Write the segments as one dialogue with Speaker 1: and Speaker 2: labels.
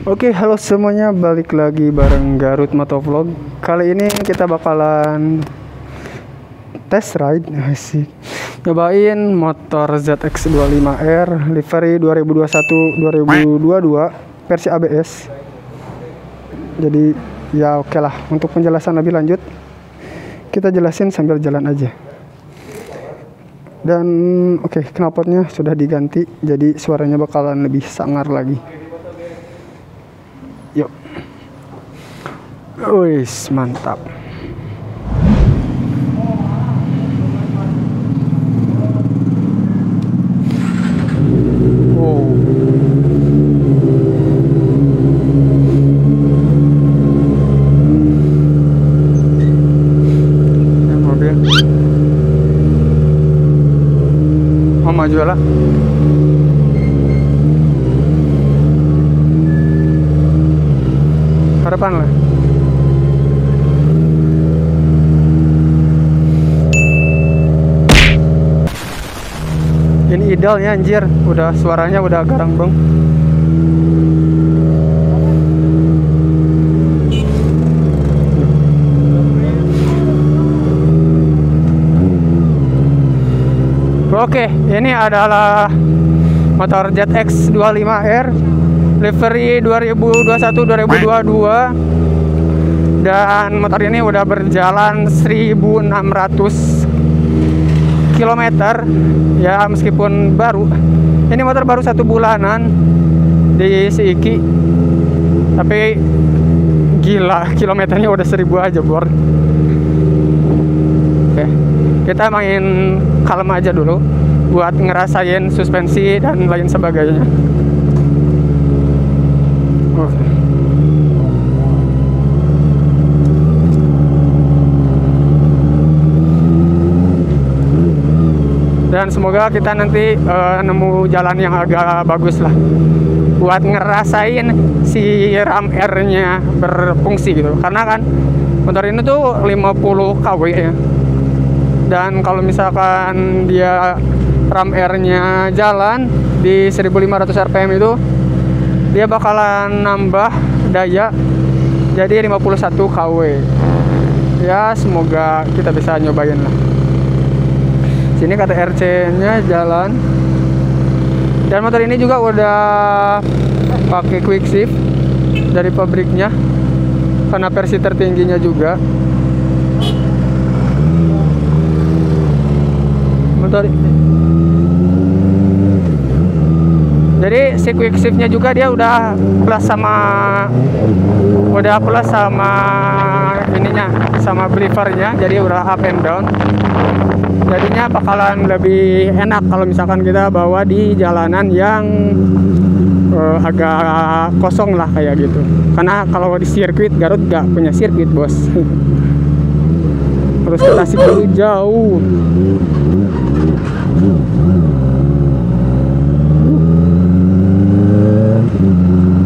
Speaker 1: Oke, halo semuanya, balik lagi bareng Garut Motovlog. Kali ini kita bakalan test ride, asik, nyobain motor ZX25R livery 2021-2022 versi ABS. Jadi ya oke lah, untuk penjelasan lebih lanjut kita jelasin sambil jalan aja. Dan oke, knalpotnya sudah diganti, jadi suaranya bakalan lebih sangar lagi. Yuk, wis mantap. Wow. Ya, mobil. Oh, maju lah. Harapan lah. Ini idealnya anjir, udah suaranya udah garang bang. Oke, ini adalah motor ZX25R livery 2021-2022, dan motor ini udah berjalan 1600 km ya, meskipun baru. Ini motor baru 1 bulanan di Seiki, tapi gila kilometernya udah 1000 aja bor. Oke, kita main kalem aja dulu buat ngerasain suspensi dan lain sebagainya. Dan semoga kita nanti nemu jalan yang agak bagus lah buat ngerasain si ram R-nya berfungsi gitu. Karena kan motor ini tuh 50 kW ya. Dan kalau misalkan dia ram R-nya jalan di 1500 rpm itu, dia bakalan nambah daya jadi 51 kW. Ya semoga kita bisa nyobain lah. Sini kata RC-nya jalan. Dan motor ini juga udah pakai quick shift dari pabriknya, karena versi tertingginya juga. Motor jadi si quick shiftnya juga dia udah plus sama ininya, sama belivernya, jadi udah up and down. Jadinya bakalan lebih enak kalau misalkan kita bawa di jalanan yang agak kosong lah kayak gitu. Karena kalau di sirkuit, Garut gak punya sirkuit bos. Terus ke Tasik dulu jauh.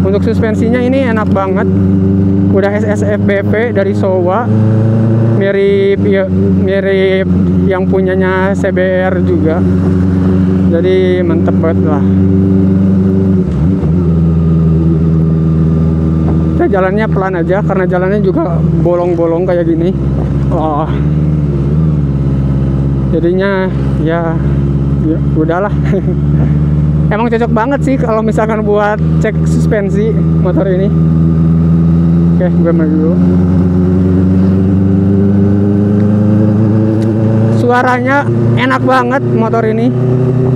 Speaker 1: Untuk suspensinya ini enak banget, udah SSFBV dari Showa, mirip yang punyanya CBR juga, jadi mantep banget lah. Kita jalannya pelan aja karena jalannya juga bolong-bolong kayak gini. Oh, jadinya ya udahlah. Emang cocok banget sih kalau misalkan buat cek suspensi motor ini. Oke, gue maju dulu. Suaranya enak banget motor ini.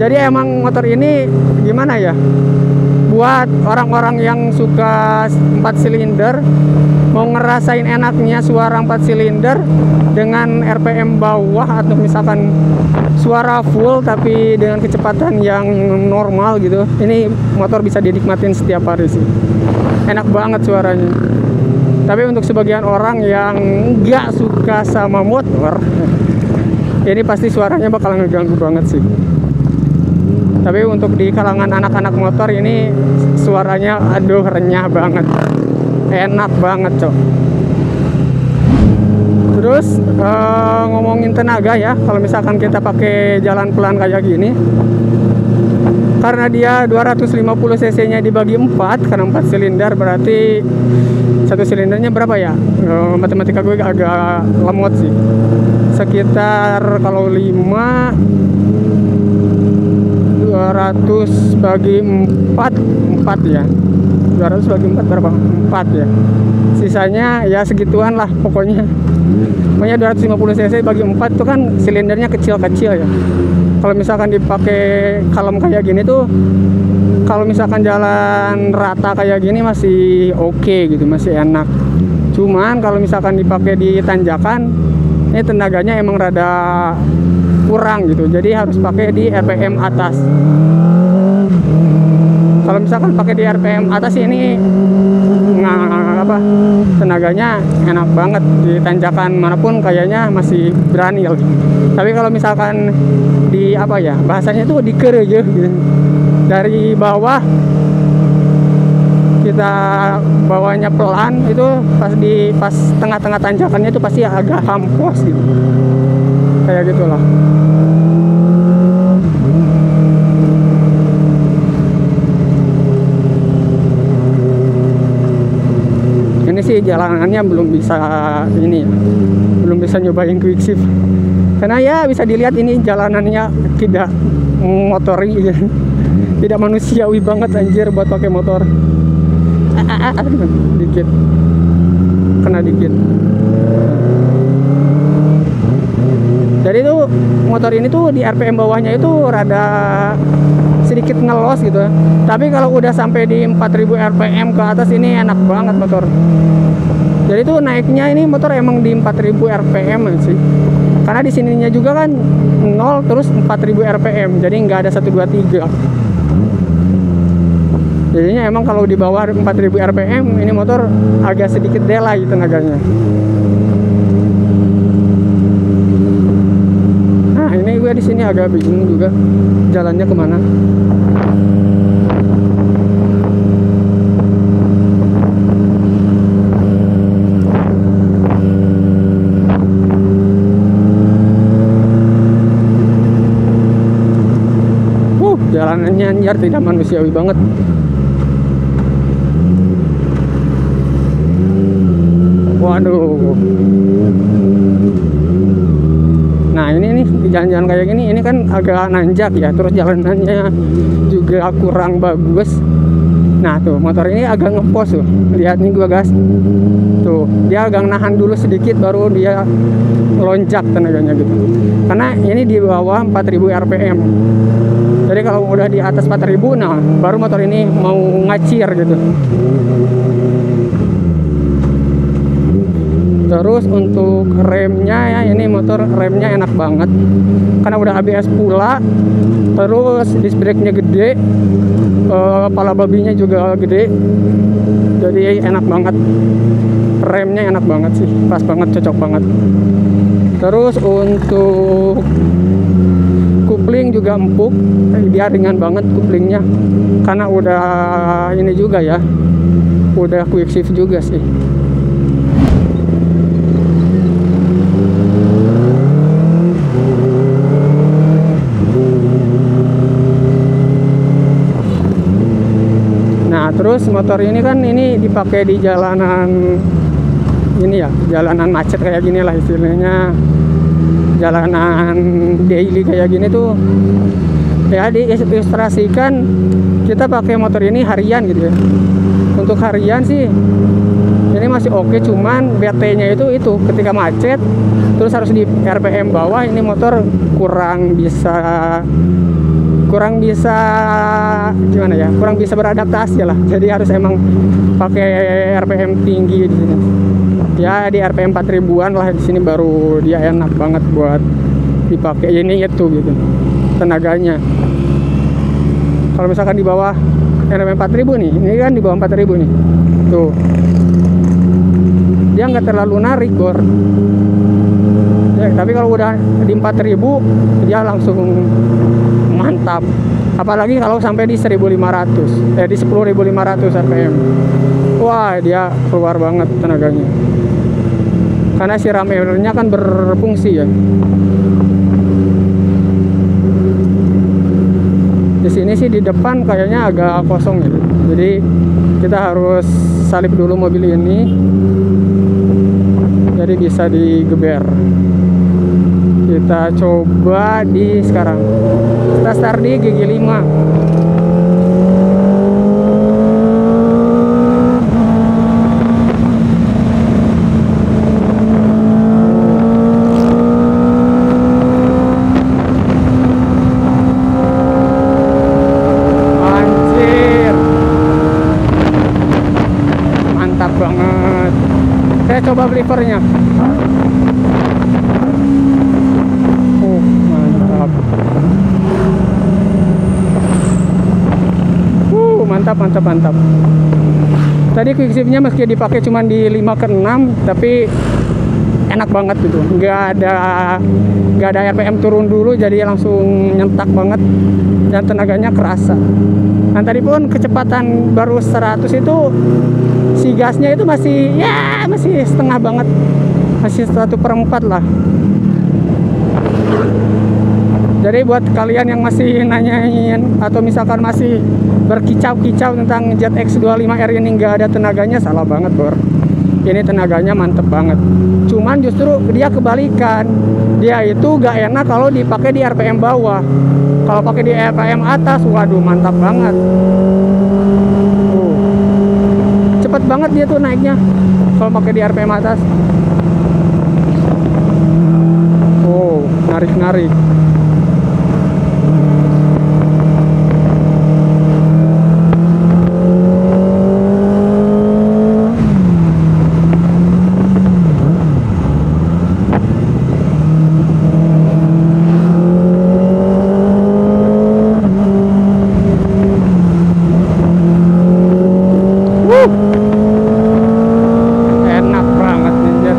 Speaker 1: Jadi emang motor ini gimana ya, buat orang-orang yang suka 4 silinder, mau ngerasain enaknya suara 4 silinder dengan RPM bawah, atau misalkan suara full tapi dengan kecepatan yang normal gitu, ini motor bisa dinikmatin setiap hari sih. Enak banget suaranya. Tapi untuk sebagian orang yang nggak suka sama motor, ini pasti suaranya bakal ngeganggu banget sih. Tapi untuk di kalangan anak-anak motor ini suaranya aduh renyah banget, enak banget cok. Terus ngomongin tenaga ya, kalau misalkan kita pakai jalan pelan kayak gini, karena dia 250 cc nya dibagi 4, karena 4 silinder berarti satu silindernya berapa ya? Matematika gue agak lemot sih, sekitar kalau 5 200 bagi 4 ya, 200 bagi 4 berapa? 4 ya, sisanya ya segituan lah pokoknya. Pokoknya 250 cc bagi 4 itu kan silindernya kecil-kecil ya. Kalau misalkan dipakai kalem kayak gini tuh, kalau misalkan jalan rata kayak gini masih oke gitu, masih enak. Cuman kalau misalkan dipakai di tanjakan, ini tenaganya emang rada kurang gitu, jadi harus pakai di RPM atas. Kalau misalkan pakai di RPM atas ini tenaganya enak banget, di tanjakan manapun kayaknya masih berani gitu. Tapi kalau misalkan di bahasanya itu diker aja gitu, dari bawah kita bawanya pelan, itu pas tengah-tengah tanjakannya itu pasti agak hampos gitu, kayak gitulah. Ini sih jalanannya belum bisa belum bisa nyobain quick shift, karena ya bisa dilihat ini jalanannya tidak motori ya. Tidak manusiawi banget anjir buat pakai motor. Dikit kena dikit. Jadi tuh motor ini tuh di RPM bawahnya itu rada sedikit ngelos gitu. Tapi kalau udah sampai di 4000 RPM ke atas ini enak banget motor. Jadi tuh naiknya ini motor emang di 4000 RPM sih. Karena di sininya juga kan 0 terus 4000 RPM. Jadi nggak ada 1 2 3. Jadinya emang kalau di bawah 4000 RPM ini motor agak sedikit delay tenaganya. Nah, ini gue di sini agak bingung juga jalannya kemana. Jalanannya anjir tidak manusiawi banget. Waduh. Nah ini nih di jalan-jalan kayak gini, ini kan agak nanjak ya, terus jalanannya juga kurang bagus. Nah tuh motor ini agak ngepos tuh, lihat nih gua gas. Tuh dia agak nahan dulu sedikit baru dia lonjak tenaganya gitu. Karena ini di bawah 4000 RPM. Jadi kalau udah di atas 4000, nah baru motor ini mau ngacir gitu. Terus untuk remnya ya, ini motor remnya enak banget karena udah ABS pula. Terus disc brake-nya gede, pala babinya juga gede, jadi enak banget. Remnya enak banget sih, pas banget, cocok banget. Terus untuk kupling juga empuk, dia ringan banget kuplingnya karena udah ini juga ya, udah quick shift juga sih. Nah terus motor ini kan ini dipakai di jalanan ini ya, jalanan macet kayak gini lah istilahnya, jalanan daily kayak gini tuh ya, diilustrasikan kita pakai motor ini harian gitu ya. Untuk harian sih ini masih oke, cuman BT-nya itu ketika macet terus harus di RPM bawah, ini motor kurang bisa gimana ya, kurang bisa beradaptasi lah. Jadi harus emang pakai RPM tinggi di sini. Ya di RPM 4000-an lah di sini baru dia enak banget buat dipakai. Ini itu gitu tenaganya. Kalau misalkan di bawah RPM 4000 nih, ini kan di bawah 4000 nih. Tuh. Dia nggak terlalu narik bor. Ya, tapi kalau udah di 4000 dia langsung mantap. Apalagi kalau sampai di 1500, di 10.500 RPM. Wah, dia keluar banget tenaganya. Karena si ram airnya kan berfungsi ya. Di sini sih di depan kayaknya agak kosong ya. Jadi kita harus salip dulu mobil ini. Jadi bisa digeber. Kita coba di sekarang. Kita start di gigi 5. Banget. Saya coba belivernya. Mantap. Mantap. Tadi quickshipnya meski dipakai cuma di 5 ke 6, tapi enak banget gitu. Nggak ada RPM turun dulu, jadi langsung nyentak banget dan tenaganya kerasa. Dan tadi pun kecepatan baru 100 itu si gasnya itu masih setengah banget, masih 1/4 lah. Jadi buat kalian yang masih nanyain atau misalkan masih berkicau-kicau tentang Jet X25R ini nggak ada tenaganya, salah banget bro. Ini tenaganya mantep banget. Cuman justru dia kebalikan, dia itu gak enak kalau dipakai di RPM bawah. Kalau pakai di RPM atas, waduh mantap banget. Cepet banget dia tuh naiknya kalau pakai di RPM atas. Narik. Enak banget ninja.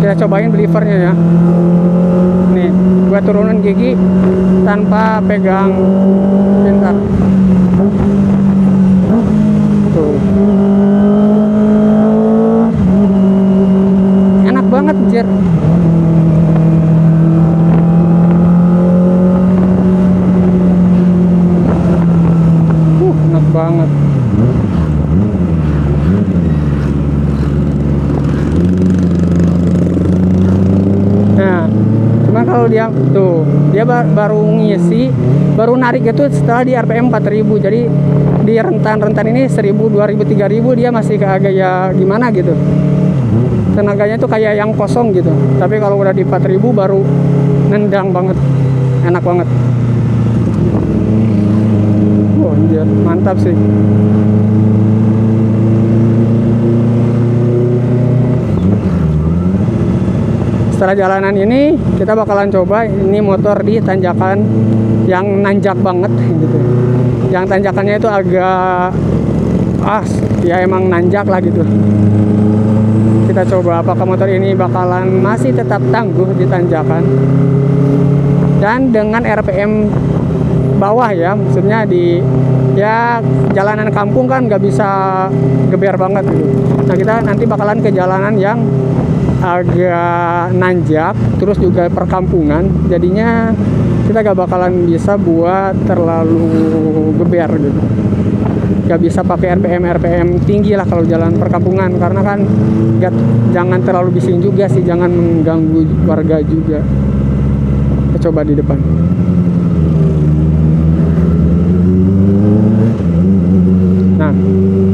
Speaker 1: Kita cobain belivernya ya. Nih, gua turunin gigi tanpa pegang pintar. Tuh. Enak banget, Jer. Enak banget. Nah, cuma kalau dia tuh, dia baru ngisi, baru narik itu setelah di RPM 4000. Jadi di rentan-rentan ini 1000, 2000, 3000 dia masih agak ya gimana gitu. Tenaganya tuh kayak yang kosong gitu. Tapi kalau udah di 4000 baru nendang banget. Enak banget. Anjir, mantap sih. Setelah jalanan ini kita bakalan coba ini motor di tanjakan yang nanjak banget gitu. Yang tanjakannya itu agak ya emang nanjak lah gitu. Kita coba apakah motor ini bakalan masih tetap tangguh di tanjakan dan dengan RPM bawah ya, maksudnya di ya jalanan kampung kan nggak bisa geber banget gitu. Nah kita nanti bakalan ke jalanan yang agak nanjak terus juga perkampungan, jadinya kita gak bakalan bisa buat terlalu geber gitu. Gak bisa pakai RPM tinggi lah kalau jalan perkampungan, karena kan jangan terlalu bising juga sih, jangan mengganggu warga juga. Kita coba di depan. Nah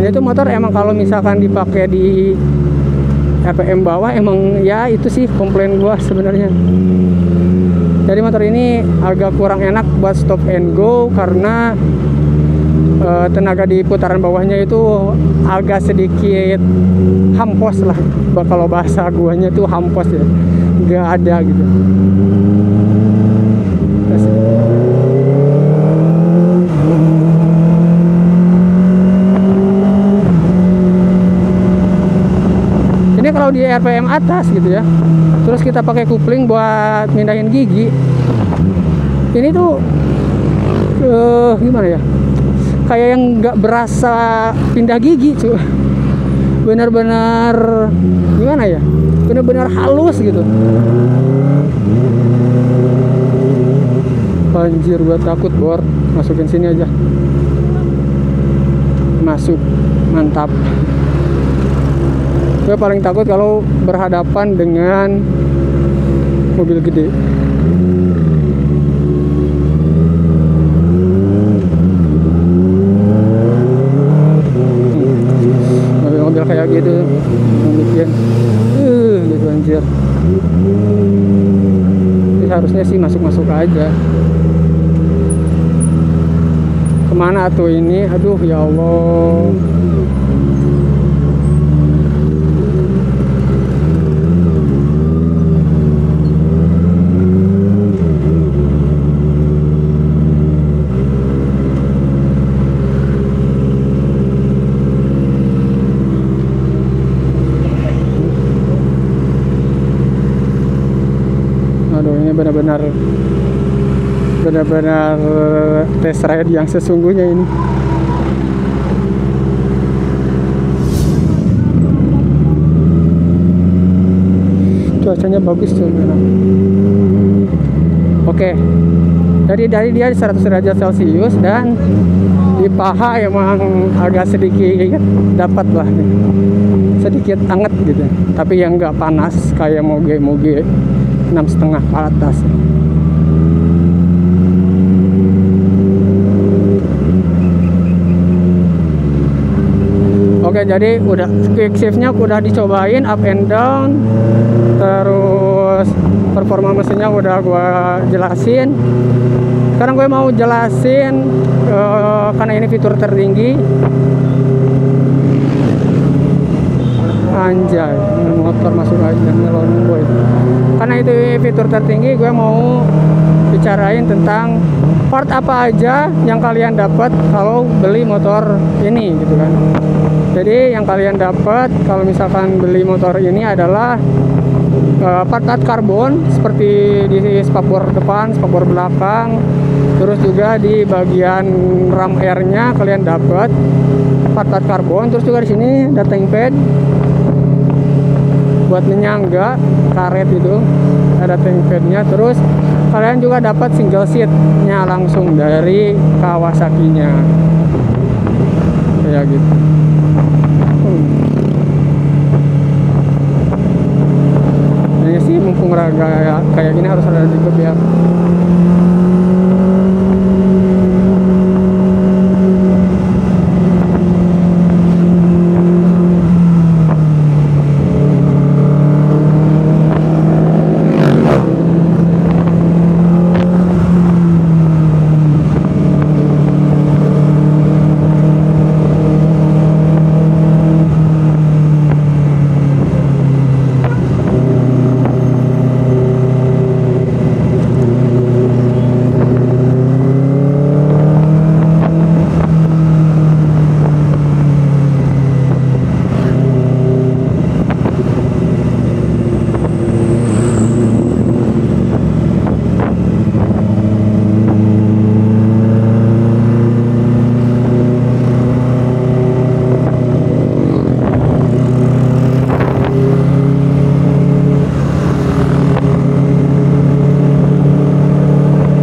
Speaker 1: ini tuh motor emang kalau misalkan dipakai di RPM bawah emang ya itu sih komplain gua sebenarnya. Jadi motor ini agak kurang enak buat stop and go karena tenaga di putaran bawahnya itu agak sedikit hampos lah. Kalau bahasa guanya tuh hampos ya, nggak ada gitu. Ini kalau di RPM atas gitu ya, terus kita pakai kupling buat mindahin gigi, ini tuh gimana ya, kayak yang nggak berasa pindah gigi cuy. benar-benar gimana ya, benar-benar halus gitu. Anjir, gua takut bor. Masukin sini aja. Masuk, mantap. Gue paling takut kalau berhadapan dengan mobil gede. Mobil-mobil kayak gitu bikin gitu anjir. Ini harusnya sih masuk-masuk aja. Kemana tuh ini? Aduh ya Allah. Aduh, ini benar-benar test ride yang sesungguhnya ini. Cuacanya bagus tuh memang. Oke. Dari dia 100 derajat Celcius dan di paha emang agak sedikit dapat lah nih. Sedikit anget gitu. Tapi yang nggak panas kayak moge 6,5 ke atas. Oke, jadi udah quick shiftnya udah dicobain up and down, terus performa mesinnya udah gua jelasin. Sekarang gue mau jelasin karena ini fitur tertinggi. Anjay, motor masuk aja ngelon boy. Karena itu fitur tertinggi, gue mau bicarain tentang part apa aja yang kalian dapat kalau beli motor ini gitu kan. Jadi yang kalian dapat kalau misalkan beli motor ini adalah part-part karbon seperti di spakbor depan, spakbor belakang, terus juga di bagian ram airnya kalian dapat part-part karbon. Terus juga di sini dating pad buat menyangga karet itu, ada dating padnya. Terus kalian juga dapat single seatnya langsung dari Kawasaki-nya kayak gitu. Ini sih mumpung raga kayak gini harus ada juga biar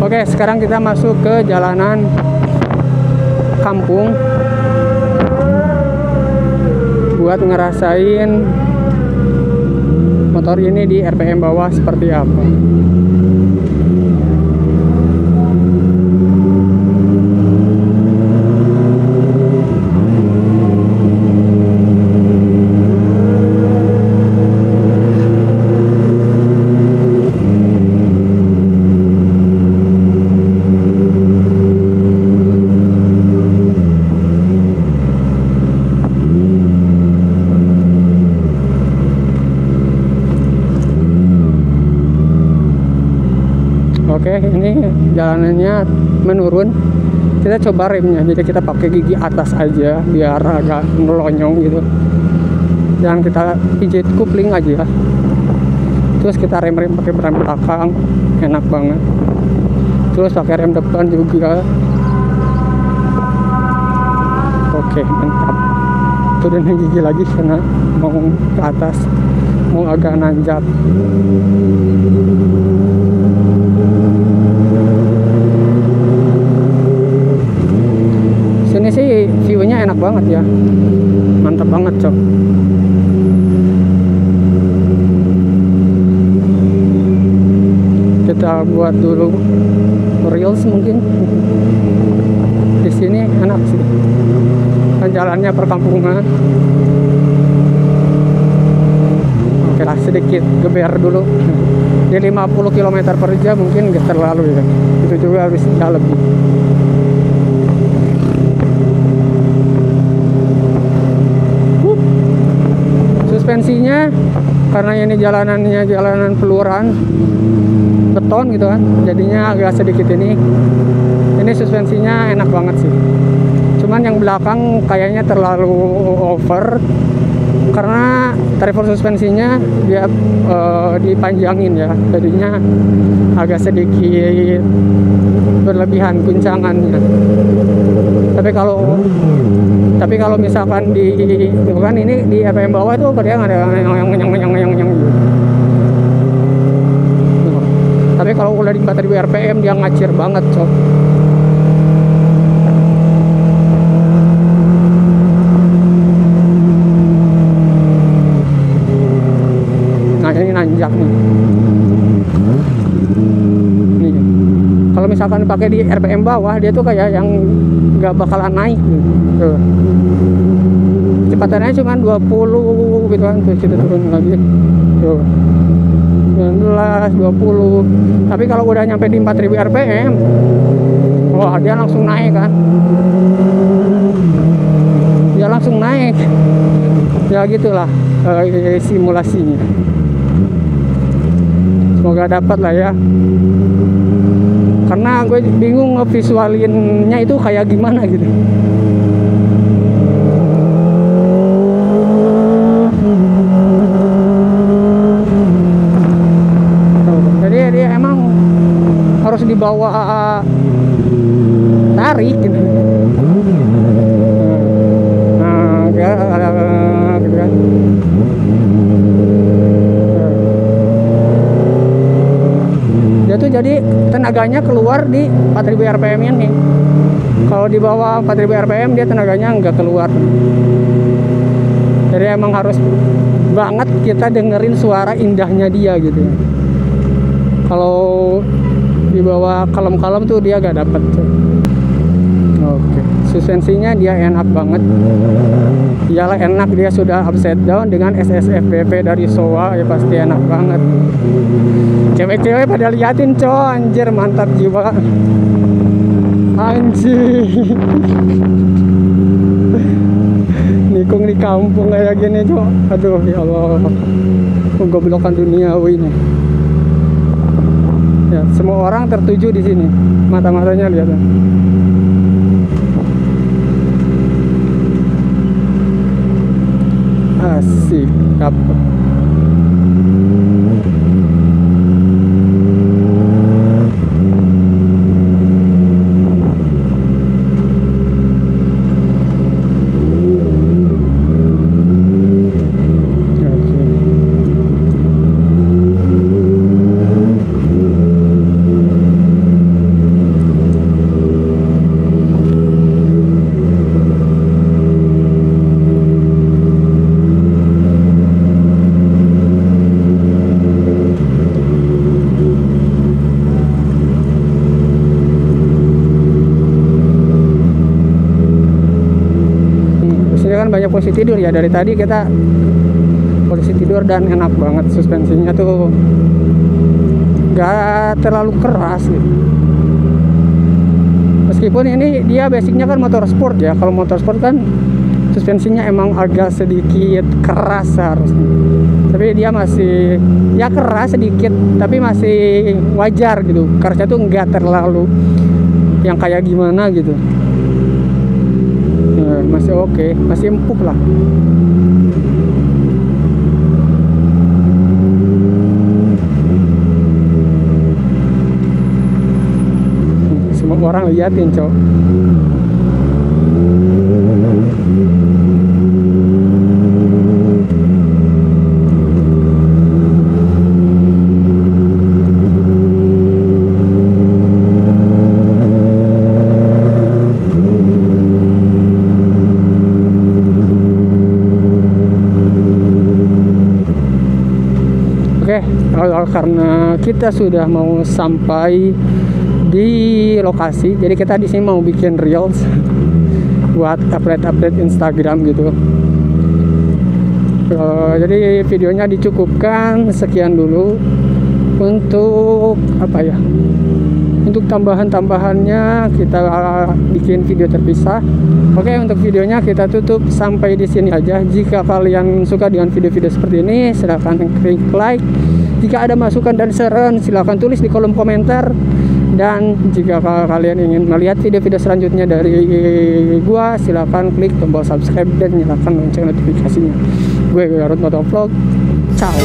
Speaker 1: Oke, sekarang kita masuk ke jalanan kampung buat ngerasain motor ini di RPM bawah seperti apa. Oke, ini jalanannya menurun. Kita coba remnya, jadi kita pakai gigi atas aja biar agak melonyong gitu. Dan kita pijit kupling aja. Terus kita rem pakai rem belakang, enak banget. Terus pakai rem depan juga. Oke, mantap. turunin gigi lagi karena mau ke atas, mau agak nanjak. Sini sih view-nya enak banget ya, mantap banget cok. Kita buat dulu reels mungkin. Di sini enak sih, kan jalannya perkampungan. Oke lah, sedikit geber dulu. Di 50 km per jam mungkin gak terlalu ya, itu juga harus lebih. Suspensinya karena ini jalanannya jalanan peluran beton gitu kan, jadinya agak sedikit ini suspensinya enak banget sih. Cuman yang belakang kayaknya terlalu over karena travel suspensinya dia dipanjangin ya, jadinya agak sedikit berlebihan guncangannya. Tapi kalau misalkan kan ini di RPM bawah itu dia nggak ada yang. Tapi kalau udah di 4000 RPM dia ngacir banget cok. Nah ini nanjak nih. Nih. Kalau misalkan pakai di RPM bawah dia tuh kayak yang nggak bakalan naik tuh. Kecepatannya cuma 20 gitu kan, terus kita turun lagi tuh 19, 20. Tapi kalau udah nyampe di 4000 RPM, wah dia langsung naik kan, dia langsung naik ya gitulah simulasinya. Semoga dapat lah ya, karena gue bingung ngevisualinnya itu kayak gimana gitu. Jadi dia emang harus dibawa tarik gitu. Nah, gitu kan. Dia tuh jadi tenaganya keluar di 4000 RPM ini. Kalau di bawah 4000 RPM dia tenaganya nggak keluar. Jadi emang harus banget kita dengerin suara indahnya dia gitu. Kalau di bawah kalem-kalem tuh dia gak dapet. Oke, suspensinya dia enak banget. Iyalah enak, dia sudah upside down dengan SSFBP dari Showa ya pasti enak banget. Cewek-cewek pada liatin coy, anjir mantap jiwa. Anjir. Nikung di kampung kayak gini coy. Aduh ya Allah. Penggoblokan duniawi ini. Ya, semua orang tertuju di sini. Mata-matanya lihat. Asik, dapet. Banyak posisi tidur ya, dari tadi kita posisi tidur dan enak banget. Suspensinya tuh gak terlalu keras gitu. Meskipun ini dia basicnya kan motor sport ya, kalau motor sport kan suspensinya emang agak sedikit keras harusnya, tapi dia masih ya keras sedikit tapi masih wajar gitu, kerasnya tuh nggak terlalu yang kayak gimana gitu. Masih oke, masih empuk lah. Semua orang liatin cok. Oke, karena kita sudah mau sampai di lokasi, jadi kita di sini mau bikin reels buat update Instagram gitu. Jadi videonya dicukupkan sekian dulu. Untuk apa ya? Untuk tambahannya kita bikin video terpisah. Oke, untuk videonya kita tutup sampai di sini aja. Jika kalian suka dengan video-video seperti ini, silahkan klik like. Jika ada masukan dan saran, silahkan tulis di kolom komentar. Dan jika kalian ingin melihat video-video selanjutnya dari gua, silahkan klik tombol subscribe dan nyalakan lonceng notifikasinya. Gue Garut Motovlog. Ciao.